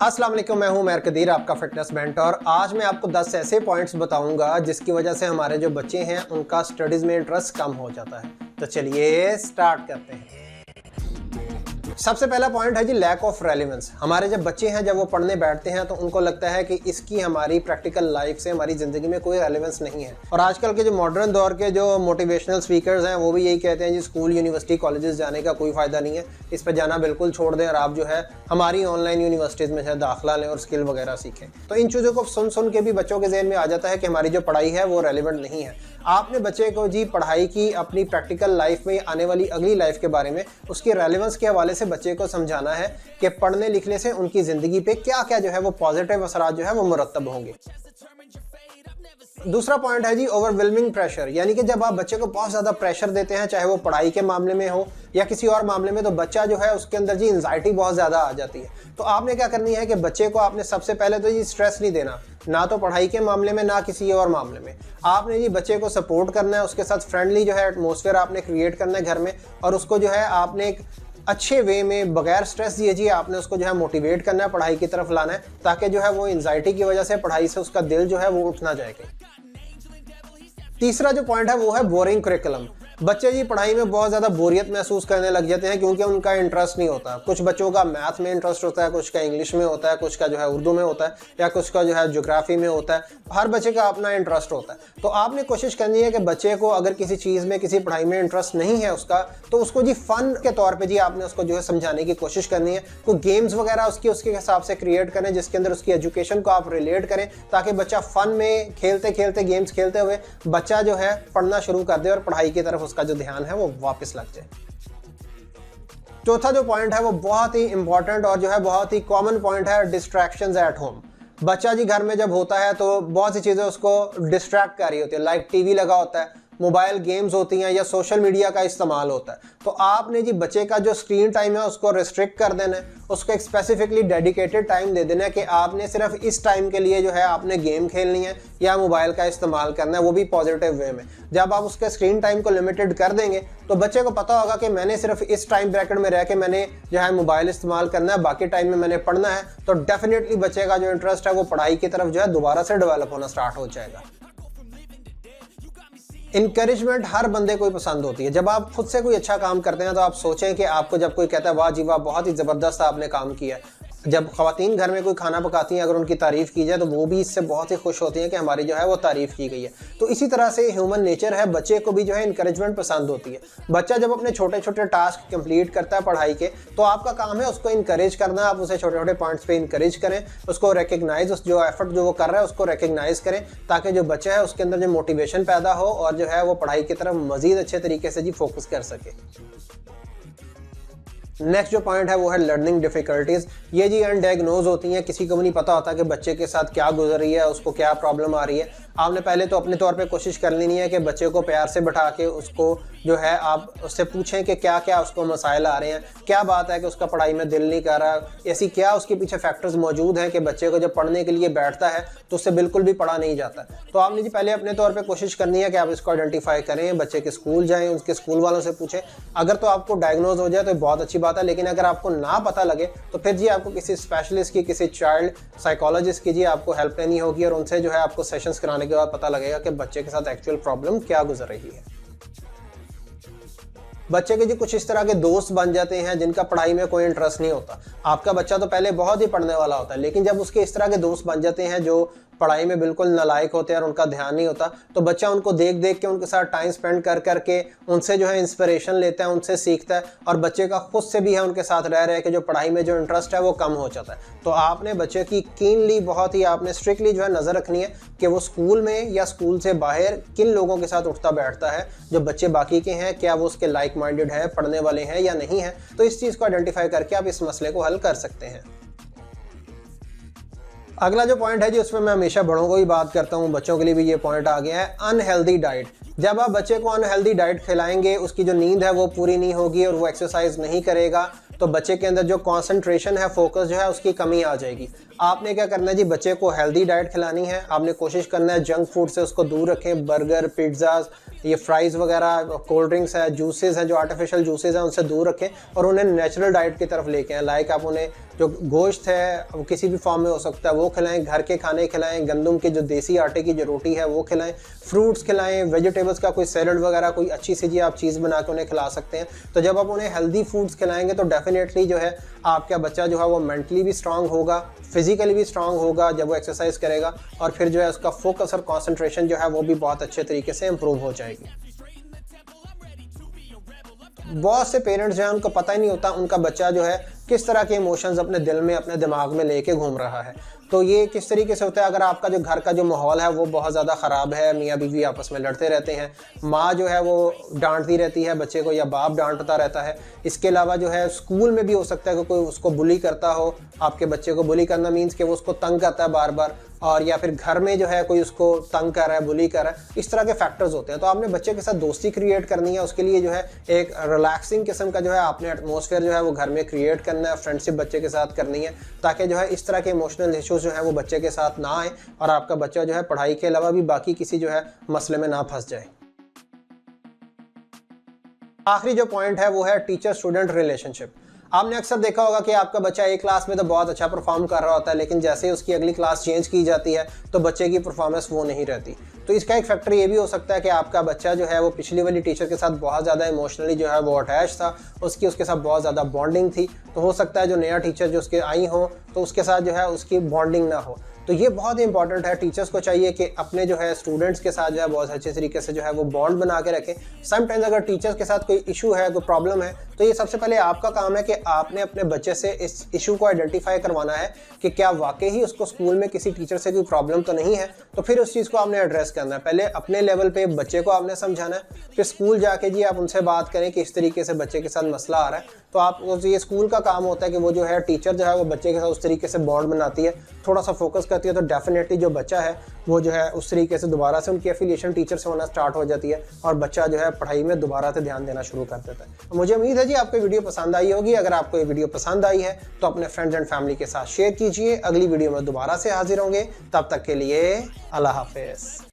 अस्सलाम वालेकुम, मैं हूं मैर कदीर, आपका फिटनेस मेंटर। आज मैं आपको 10 ऐसे पॉइंट्स बताऊंगा जिसकी वजह से हमारे जो बच्चे हैं उनका स्टडीज़ में इंटरेस्ट कम हो जाता है। तो चलिए स्टार्ट करते हैं। सबसे पहला पॉइंट है जी लैक ऑफ रेलेवेंस। हमारे जब बच्चे हैं, जब वो पढ़ने बैठते हैं तो उनको लगता है कि इसकी हमारी प्रैक्टिकल लाइफ से, हमारी ज़िंदगी में कोई रेलेवेंस नहीं है। और आजकल के जो मॉडर्न दौर के जो मोटिवेशनल स्पीकर्स हैं वो भी यही कहते हैं जी स्कूल यूनिवर्सिटी कॉलेजेस जाने का कोई फ़ायदा नहीं है, इस पर जाना बिल्कुल छोड़ दें और आप जो है हमारी ऑनलाइन यूनिवर्सिटीज़ में दाखिला लें और स्किल वगैरह सीखें। तो इन चीज़ों को सुन के भी बच्चों के जहन में आ जाता है कि हमारी जो पढ़ाई है वो रेलिवेंट नहीं है। आपने बच्चे को जी पढ़ाई की, अपनी प्रैक्टिकल लाइफ में आने वाली अगली लाइफ के बारे में, उसकी रेलेवेंस के हवाले से बच्चे को समझाना है कि पढ़ने लिखने से उनकी ज़िंदगी पे क्या क्या जो है वो पॉजिटिव असरात जो है वो मुरत्तब होंगे। दूसरा पॉइंट है जी ओवरवेलमिंग प्रेशर, यानी कि जब आप बच्चे को बहुत ज़्यादा प्रेशर देते हैं, चाहे वो पढ़ाई के मामले में हो या किसी और मामले में, तो बच्चा जो है उसके अंदर जी एंजाइटी बहुत ज़्यादा आ जाती है। तो आपने क्या करनी है कि बच्चे को आपने सबसे पहले तो जी स्ट्रेस नहीं देना, ना तो पढ़ाई के मामले में ना किसी और मामले में। आपने जी बच्चे को सपोर्ट करना है, उसके साथ फ्रेंडली जो है एटमॉस्फेयर आपने क्रिएट करना है घर में, और उसको जो है आपने एक अच्छे वे में बगैर स्ट्रेस दिए जी आपने उसको जो है मोटिवेट करना है, पढ़ाई की तरफ लाना है, ताकि जो है वो एंजाइटी की वजह से पढ़ाई से उसका दिल जो है वो उठ ना जाएगा। तीसरा जो पॉइंट है वो है बोरिंग करिकुलम। बच्चे जी पढ़ाई में बहुत ज़्यादा बोरियत महसूस करने लग जाते हैं क्योंकि उनका इंटरेस्ट नहीं होता। कुछ बच्चों का मैथ में इंटरेस्ट होता है, कुछ का इंग्लिश में होता है, कुछ का जो है उर्दू में होता है, या कुछ का जो है ज्योग्राफी में होता है। हर बच्चे का अपना इंटरेस्ट होता है। तो आपने कोशिश करनी है कि बच्चे को अगर किसी चीज़ में, किसी पढ़ाई में इंटरेस्ट नहीं है उसका, तो उसको जी फन के तौर पर जी आपने उसको जो है समझाने की कोशिश करनी है। तो गेम्स वगैरह उसके हिसाब से क्रिएट करें जिसके अंदर उसकी एजुकेशन को आप रिलेट करें, ताकि बच्चा फन में खेलते खेलते, गेम्स खेलते हुए बच्चा जो है पढ़ना शुरू कर दे और पढ़ाई की तरफ उसका जो ध्यान है वो वापस लग जाए। चौथा जो पॉइंट है वो बहुत ही इंपॉर्टेंट और जो है बहुत ही कॉमन पॉइंट है, डिस्ट्रैक्शंस एट होम। बच्चा जी घर में जब होता है तो बहुत सी चीज़ें उसको डिस्ट्रैक्ट कर रही होती है, लाइक टीवी लगा होता है, मोबाइल गेम्स होती हैं, या सोशल मीडिया का इस्तेमाल होता है। तो आपने जी बच्चे का जो स्क्रीन टाइम है उसको रिस्ट्रिक्ट कर देना है, उसको एक स्पेसिफिकली डेडिकेटेड टाइम दे देना है कि आपने सिर्फ इस टाइम के लिए जो है आपने गेम खेलनी है या मोबाइल का इस्तेमाल करना है, वो भी पॉजिटिव वे में। जब आप उसके स्क्रीन टाइम को लिमिटेड कर देंगे तो बच्चे को पता होगा कि मैंने सिर्फ इस टाइम ब्रैकेट में रह के मैंने जो है मोबाइल इस्तेमाल करना है, बाकी टाइम में मैंने पढ़ना है। तो डेफिनेटली बच्चे का जो इंटरेस्ट है वो पढ़ाई की तरफ जो है दोबारा से डेवलप होना स्टार्ट हो जाएगा। इनकरेजमेंट हर बंदे को ही पसंद होती है। जब आप खुद से कोई अच्छा काम करते हैं तो आप सोचें कि आपको जब कोई कहता है वाह जी वाह, बहुत ही ज़बरदस्त आपने काम किया है। जब ख़वातीन घर में कोई खाना पकाती हैं, अगर उनकी तारीफ़ की जाए तो वो भी इससे बहुत ही खुश होती हैं कि हमारी जो है वो तारीफ़ की गई है। तो इसी तरह से ह्यूमन नेचर है, बच्चे को भी जो है इनकरेजमेंट पसंद होती है। बच्चा जब अपने छोटे छोटे टास्क कंप्लीट करता है पढ़ाई के, तो आपका काम है उसको इनकरेज करना। आप उसे छोटे छोटे पॉइंट्स पे इनकरेज करें, उसको रिकग्नाइज, उस जो एफर्ट जो वो कर रहा है उसको रिकग्नाइज करें, ताकि जो बच्चा है उसके अंदर जो मोटिवेशन पैदा हो और जो है वो पढ़ाई की तरफ मज़ीद अच्छे तरीके से जी फोकस कर सके। नेक्स्ट जो पॉइंट है वो है लर्निंग डिफिकल्टीज। ये जी अनडायग्नोज होती हैं, किसी को भी नहीं पता होता कि बच्चे के साथ क्या गुजर रही है, उसको क्या प्रॉब्लम आ रही है। आपने पहले तो अपने तौर पे कोशिश कर लेनी है कि बच्चे को प्यार से बैठा के उसको जो है आप उससे पूछें कि क्या क्या उसको मसाइल आ रहे हैं, क्या बात है कि उसका पढ़ाई में दिल नहीं कर रहा, ऐसी क्या उसके पीछे फैक्टर्स मौजूद हैं कि बच्चे को जब पढ़ने के लिए बैठता है तो उससे बिल्कुल भी पढ़ा नहीं जाता। तो आपने जी पहले अपने तौर पर कोशिश करनी है कि आप इसको आइडेंटिफाई करें, बच्चे के स्कूल जाएँ, उसके स्कूल वालों से पूछें। अगर तो आपको डायग्नोज हो जाए तो बहुत अच्छी बात है, लेकिन अगर आपको ना पता लगे तो फिर जी आपको किसी स्पेशलिस्ट की, किसी चाइल्ड साइकोलॉजिस्ट की जी आपको हेल्प लेनी होगी, और उनसे जो है आपको सेशंस कराने के बाद पता लगेगा कि बच्चे के साथ एक्चुअल प्रॉब्लम क्या गुजर रही है। बच्चे के जी कुछ इस तरह के दोस्त बन जाते हैं जिनका पढ़ाई में कोई इंटरेस्ट नहीं होता। आपका बच्चा तो पहले बहुत ही पढ़ने वाला होता है, लेकिन जब उसके इस तरह के दोस्त बन जाते हैं जो पढ़ाई में बिल्कुल नालायक होते हैं और उनका ध्यान नहीं होता, तो बच्चा उनको देख देख के, उनके साथ टाइम स्पेंड कर करके उनसे जो है इंस्पिरेशन लेता है, उनसे सीखता है, और बच्चे का खुद से भी है उनके साथ रह रहे कि जो पढ़ाई में जो इंटरेस्ट है वो कम हो जाता है। तो आपने बच्चे की कीनली, बहुत ही आपने स्ट्रिक्टली जो है नज़र रखनी है कि वो स्कूल में या स्कूल से बाहर किन लोगों के साथ उठता बैठता है, जो बच्चे बाकी के हैं, क्या वो उसके लाइक माइंडेड है, पढ़ने वाले हैं या नहीं है। तो इस चीज़ को आइडेंटिफाई करके आप इस मसले को हल कर सकते हैं। अगला जो पॉइंट है जी उसमें मैं हमेशा बड़ों को ही बात करता हूँ, बच्चों के लिए भी ये पॉइंट आ गया है, अनहेल्दी डाइट। जब आप बच्चे को अनहेल्दी डाइट खिलाएंगे, उसकी जो नींद है वो पूरी नहीं होगी और वो एक्सरसाइज नहीं करेगा, तो बच्चे के अंदर जो कंसंट्रेशन है, फोकस जो है, उसकी कमी आ जाएगी। आपने क्या करना है जी, बच्चे को हेल्दी डाइट खिलानी है। आपने कोशिश करना है जंक फूड से उसको दूर रखें, बर्गर, पिज्ज़ाज, ये फ्राइज़ वगैरह, कोल्ड ड्रिंक्स है, जूसेस हैं, जो आर्टिफिशियल जूसेस हैं, उनसे दूर रखें और उन्हें नेचुरल डाइट की तरफ लेके आएँ। लाइक आप उन्हें जो गोश्त है वो किसी भी फॉर्म में हो सकता है वो खिलाएं, घर के खाने खिलाएं, गंदम के जो देसी आटे की जो रोटी है वो खिलाएं, फ्रूट्स खिलाएं, वेजिटेबल्स का कोई सैलड वगैरह कोई अच्छी सी आप चीज़ बना के उन्हें खिला सकते हैं। तो जब आप उन्हें हेल्दी फूड्स खिलाएंगे तो डेफिनेटली जो है आपका बच्चा जो है वो मेंटली भी स्ट्रांग होगा, फिजिकली भी स्ट्रांग होगा जब वो एक्सरसाइज करेगा, और फिर जो है उसका फोकस और कॉन्सेंट्रेशन जो है वो भी बहुत अच्छे तरीके से इंप्रूव हो जाएगी। बहुत से पेरेंट्स जो हैं उनको पता ही नहीं होता उनका बच्चा जो है किस तरह के इमोशंस अपने दिल में अपने दिमाग में लेके घूम रहा है। तो ये किस तरीके से होता है, अगर आपका जो घर का जो माहौल है वो बहुत ज़्यादा ख़राब है, मियाँ बीवी आपस में लड़ते रहते हैं, माँ जो है वो डांटती रहती है बच्चे को या बाप डांटता रहता है, इसके अलावा जो है स्कूल में भी हो सकता है कि कोई उसको बुली करता हो, आपके बच्चे को बुली करना मीन्स कि वो उसको तंग करता है बार बार, और या फिर घर में जो है कोई उसको तंग कर रहा है, बुली कर रहा है, इस तरह के फैक्टर्स होते हैं। तो आपने बच्चे के साथ दोस्ती क्रिएट करनी है, उसके लिए जो है एक रिलैक्सिंग किस्म का जो है आपने एटमॉस्फेयर जो है वो घर में क्रिएट करना है, फ्रेंडशिप बच्चे के साथ करनी है, ताकि जो है इस तरह के इमोशनल इश्यूज जो है वो बच्चे के साथ ना आए और आपका बच्चा जो है पढ़ाई के अलावा भी बाकी किसी जो है मसले में ना फंस जाए। आखिरी जो पॉइंट है वो है टीचर स्टूडेंट रिलेशनशिप। आपने अक्सर देखा होगा कि आपका बच्चा एक क्लास में तो बहुत अच्छा परफॉर्म कर रहा होता है, लेकिन जैसे ही उसकी अगली क्लास चेंज की जाती है तो बच्चे की परफॉर्मेंस वो नहीं रहती। तो इसका एक फैक्टर ये भी हो सकता है कि आपका बच्चा जो है वो पिछली वाली टीचर के साथ बहुत ज़्यादा इमोशनली जो है वो अटैच था, उसके साथ बहुत ज़्यादा बॉन्डिंग थी। तो हो सकता है जो नया टीचर जो उसके आई हो तो उसके साथ जो है उसकी बॉन्डिंग ना हो। तो ये बहुत ही इंपॉर्टेंट है, टीचर्स को चाहिए कि अपने जो है स्टूडेंट्स के साथ जो है बहुत अच्छे तरीके से जो है वो बॉन्ड बना के रखें। समटाइम्स अगर टीचर्स के साथ कोई इशू है, कोई प्रॉब्लम है, तो ये सबसे पहले आपका काम है कि आपने अपने बच्चे से इस इशू को आइडेंटिफाई करवाना है कि क्या वाकई ही उसको स्कूल में किसी टीचर से कोई प्रॉब्लम तो नहीं है। तो फिर उस चीज़ को आपने एड्रेस करना है, पहले अपने लेवल पे बच्चे को आपने समझाना है, फिर स्कूल जाके जी आप उनसे बात करें कि इस तरीके से बच्चे के साथ मसला आ रहा है। तो आप ये स्कूल का काम होता है कि वो जो है टीचर जो है वो बच्चे के साथ उस तरीके से बॉन्ड बनाती है, थोड़ा सा फोकस करती है, तो डेफिनेटली जो बच्चा है वो जो है उस तरीके से दोबारा से उनकी एफिलिएशन टीचर से होना स्टार्ट हो जाती है और बच्चा जो है पढ़ाई में दोबारा से ध्यान देना शुरू कर देता है। तो मुझे उम्मीद है जी आपको वीडियो पसंद आई होगी। अगर आपको ये वीडियो पसंद आई है तो अपने फ्रेंड्स एंड फैमिली के साथ शेयर कीजिए। अगली वीडियो में दोबारा से हाजिर होंगे, तब तक के लिए अल्लाह हाफिज़।